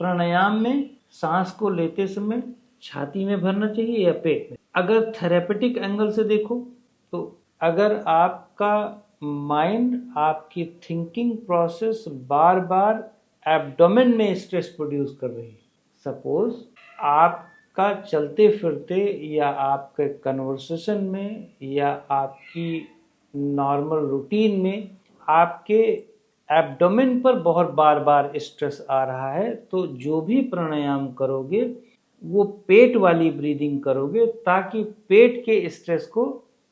प्राणायाम में सांस को लेते समय छाती में भरना चाहिए या पेट में? अगर थेरेपेटिक एंगल से देखो तो अगर आपका माइंड, आपकी थिंकिंग प्रोसेस बार बार एब्डोमेन में स्ट्रेस प्रोड्यूस कर रही है, सपोज आपका चलते फिरते या आपके कन्वर्सेशन में या आपकी नॉर्मल रूटीन में आपके एब्डोमेन पर बहुत बार बार स्ट्रेस आ रहा है, तो जो भी प्राणायाम करोगे वो पेट वाली ब्रीदिंग करोगे ताकि पेट के स्ट्रेस को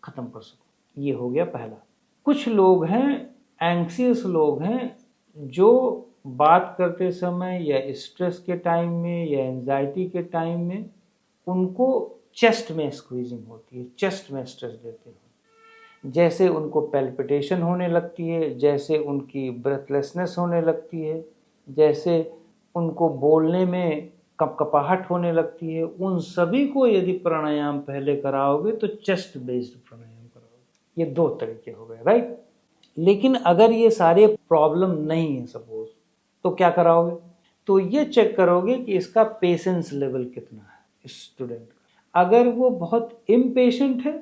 खत्म कर सको। ये हो गया पहला। कुछ लोग हैं, एंग्सियस लोग हैं, जो बात करते समय या स्ट्रेस के टाइम में या एंजाइटी के टाइम में उनको चेस्ट में स्क्वीजिंग होती है, चेस्ट में स्ट्रेस देते हैं, जैसे उनको पैल्पिटेशन होने लगती है, जैसे उनकी ब्रेथलेसनेस होने लगती है, जैसे उनको बोलने में कपकपाहट होने लगती है। उन सभी को यदि प्राणायाम पहले कराओगे तो चेस्ट बेस्ड प्राणायाम कराओगे। ये 2 तरीके हो गए, राइट। लेकिन अगर ये सारे प्रॉब्लम नहीं है सपोज, तो क्या कराओगे? तो ये चेक करोगे कि इसका पेशेंस लेवल कितना है स्टूडेंट का। अगर वो बहुत इम्पेशेंट है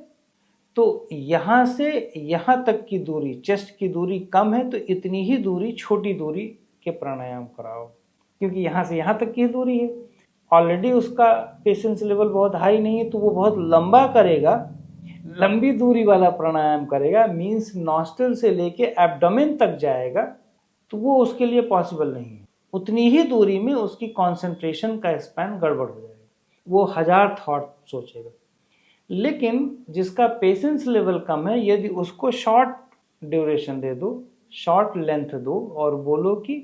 तो यहाँ से यहाँ तक की दूरी, चेस्ट की दूरी कम है तो इतनी ही दूरी, छोटी दूरी के प्राणायाम कराओ, क्योंकि यहाँ से यहाँ तक की दूरी है। ऑलरेडी उसका पेशेंस लेवल बहुत हाई नहीं है तो वो बहुत लंबा करेगा, लंबी दूरी वाला प्राणायाम करेगा, मीन्स नॉस्ट्रल से लेके एब्डोमेन तक जाएगा, तो वो उसके लिए पॉसिबल नहीं है। उतनी ही दूरी में उसकी कंसंट्रेशन का स्पैन गड़बड़ हो जाएगा, वो 1000 थॉट सोचेगा। लेकिन जिसका पेशेंस लेवल कम है, यदि उसको शॉर्ट ड्यूरेशन दे दो, शॉर्ट लेंथ दो और बोलो कि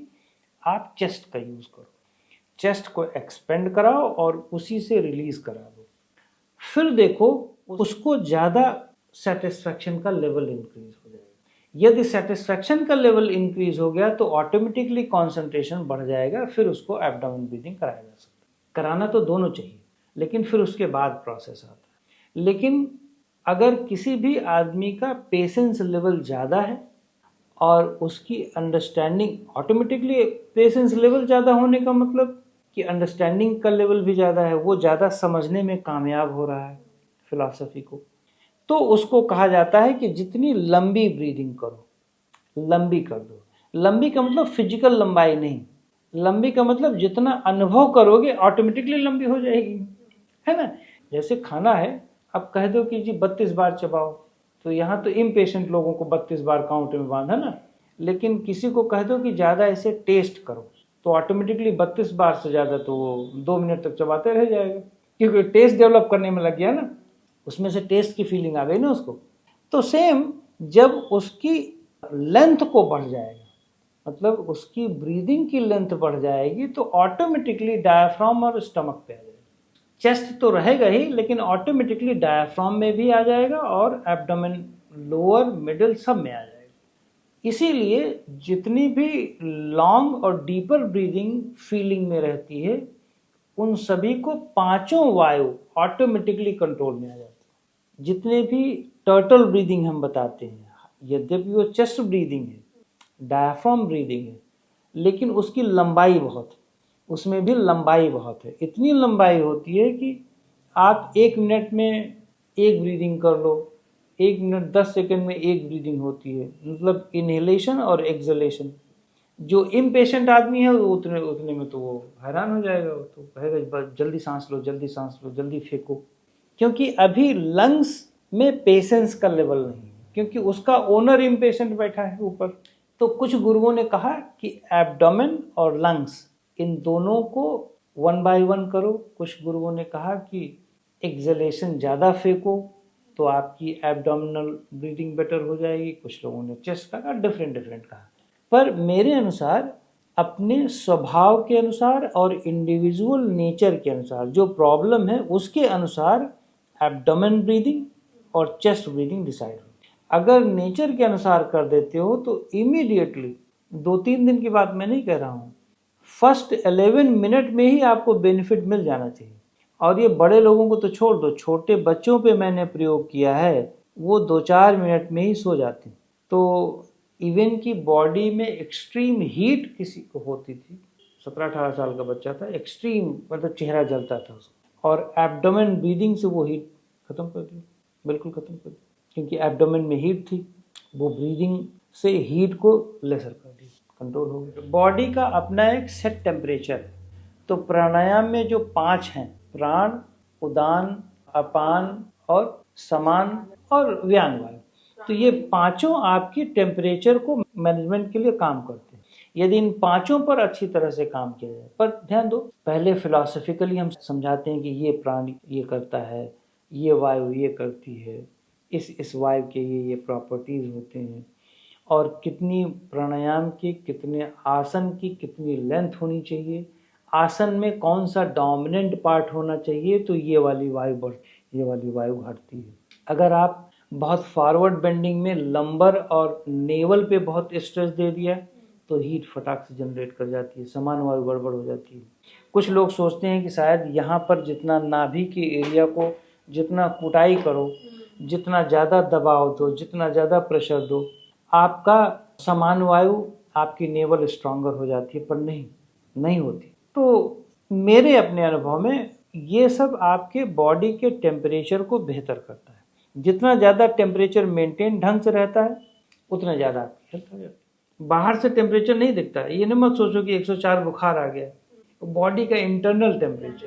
आप चेस्ट का यूज करो, चेस्ट को एक्सपेंड कराओ और उसी से रिलीज करा दो, फिर देखो उसको ज्यादा सेटिस्फैक्शन का लेवल इंक्रीज हो जाएगा। यदि सेटिस्फैक्शन का लेवल इंक्रीज हो गया तो ऑटोमेटिकली कंसंट्रेशन बढ़ जाएगा, फिर उसको एब्डोमेन ब्रीदिंग कराया जा सकता है। कराना तो दोनों चाहिए, लेकिन फिर उसके बाद प्रोसेस आता है। लेकिन अगर किसी भी आदमी का पेशेंस लेवल ज़्यादा है और उसकी अंडरस्टैंडिंग, ऑटोमेटिकली पेशेंस लेवल ज़्यादा होने का मतलब कि अंडरस्टैंडिंग का लेवल भी ज़्यादा है, वो ज़्यादा समझने में कामयाब हो रहा है फिलॉसफी को, तो उसको कहा जाता है कि जितनी लंबी ब्रीदिंग करो, लंबी कर दो। लंबी का मतलब फिजिकल लंबाई नहीं, लंबी का मतलब जितना अनुभव करोगे ऑटोमेटिकली लंबी हो जाएगी, है ना। जैसे खाना है, अब कह दो कि जी 32 बार चबाओ, तो यहाँ तो इम्पेशेंट लोगों को 32 बार काउंट में बांधा ना, लेकिन किसी को कह दो कि ज़्यादा इसे टेस्ट करो, तो ऑटोमेटिकली 32 बार से ज़्यादा तो वो 2 मिनट तक चबाते रह जाएगा, क्योंकि टेस्ट डेवलप करने में लग गया ना, उसमें से टेस्ट की फीलिंग आ गई ना उसको। तो सेम जब उसकी लेंथ को बढ़ जाएगा, मतलब उसकी ब्रीदिंग की लेंथ बढ़ जाएगी, तो ऑटोमेटिकली डायफ्राम और स्टमक पे आ जाएगा। चेस्ट तो रहेगा ही, लेकिन ऑटोमेटिकली डायफ्राम में भी आ जाएगा और एब्डोमेन, लोअर, मिडिल सब में आ जाएगा। इसीलिए जितनी भी लॉन्ग और डीपर ब्रीदिंग फीलिंग में रहती है, उन सभी को 5 वायु ऑटोमेटिकली कंट्रोल में आ जाती है। जितने भी टर्टल ब्रीदिंग हम बताते हैं, यद्यपि वो चेस्ट ब्रीदिंग है, डायफ्राम ब्रीदिंग है, लेकिन उसकी लंबाई बहुत है, उसमें भी लंबाई बहुत है। इतनी लंबाई होती है कि आप 1 मिनट में एक ब्रीदिंग कर लो, 1 मिनट 10 सेकंड में एक ब्रीदिंग होती है, मतलब इनहेलेशन और एक्सहेलेशन। जो इम्पेशेंट आदमी है वो उतने में तो वो हैरान हो जाएगा, वो तो कहेगा जल्दी सांस लो, जल्दी सांस लो, जल्दी फेंको, क्योंकि अभी लंग्स में पेशेंस का लेवल नहीं है, क्योंकि उसका ओनर इम्पेशेंट बैठा है ऊपर। तो कुछ गुरुओं ने कहा कि एब्डोमेन और लंग्स इन दोनों को 1 बाय 1 करो। कुछ गुरुओं ने कहा कि एक्सहेलेशन ज़्यादा फेंको तो आपकी एब्डोमिनल ब्रीदिंग बेटर हो जाएगी। कुछ लोगों ने चेस्ट का कहा, डिफरेंट कहा। पर मेरे अनुसार, अपने स्वभाव के अनुसार और इंडिविजुअल नेचर के अनुसार, जो प्रॉब्लम है उसके अनुसार एब्डोमेन ब्रीदिंग और चेस्ट ब्रीदिंग डिसाइड हो। अगर नेचर के अनुसार कर देते हो तो इमीडिएटली, 2-3 दिन की बात मैं नहीं कह रहा हूँ, फर्स्ट 11 मिनट में ही आपको बेनिफिट मिल जाना चाहिए। और ये बड़े लोगों को तो छोड़ दो, छोटे बच्चों पे मैंने प्रयोग किया है, वो 2-4 मिनट में ही सो जाते हैं। तो इवन की बॉडी में एक्सट्रीम हीट किसी को होती थी, 17-18 साल का बच्चा था, एक्सट्रीम मतलब चेहरा जलता था उसका, और एब्डोमेन ब्रीदिंग से वो हीट खत्म कर दी, बिल्कुल खत्म कर दी, क्योंकि एब्डोमेन में हीट थी, वो ब्रीदिंग से हीट को लेसर कर दी, कंट्रोल हो गया। बॉडी का अपना एक सेट टेम्परेचर है। तो प्राणायाम में जो 5 हैं, प्राण, उदान, अपान और समान और व्यान वायु, तो ये पांचों आपके टेम्परेचर को मैनेजमेंट के लिए काम करते हैं। यदि इन पांचों पर अच्छी तरह से काम किया जाए, पर ध्यान दो, पहले फिलॉसफिकली हम समझाते हैं कि ये प्राण ये करता है, ये वायु ये करती है, इस वायु के ये प्रॉपर्टीज होते हैं, और कितनी प्राणायाम की, कितने आसन की कितनी लेंथ होनी चाहिए, आसन में कौन सा डोमिनेंट पार्ट होना चाहिए, तो ये वाली वायु घटती है। अगर आप बहुत फॉरवर्ड बेंडिंग में लंबर और नेवल पे बहुत स्ट्रेस दे दिया तो हीट फटाक से जनरेट कर जाती है, समान वायु गड़बड़ हो जाती है। कुछ लोग सोचते हैं कि शायद यहाँ पर जितना नाभि के एरिया को जितना कुटाई करो, जितना ज़्यादा दबाव दो, जितना ज़्यादा प्रेशर दो, आपका समान वायु, आपकी नेवल स्ट्रांगर हो जाती है, पर नहीं होती। तो मेरे अपने अनुभव में ये सब आपके बॉडी के टेम्परेचर को बेहतर करता है। जितना ज़्यादा टेम्परेचर मेंटेन ढंग से रहता है, उतना ज़्यादा आपकी हेल्थ हो जाती है। बाहर से टेम्परेचर नहीं दिखता है, ये नहीं मत सोचो कि 104 बुखार आ गया, बॉडी का इंटरनल टेम्परेचर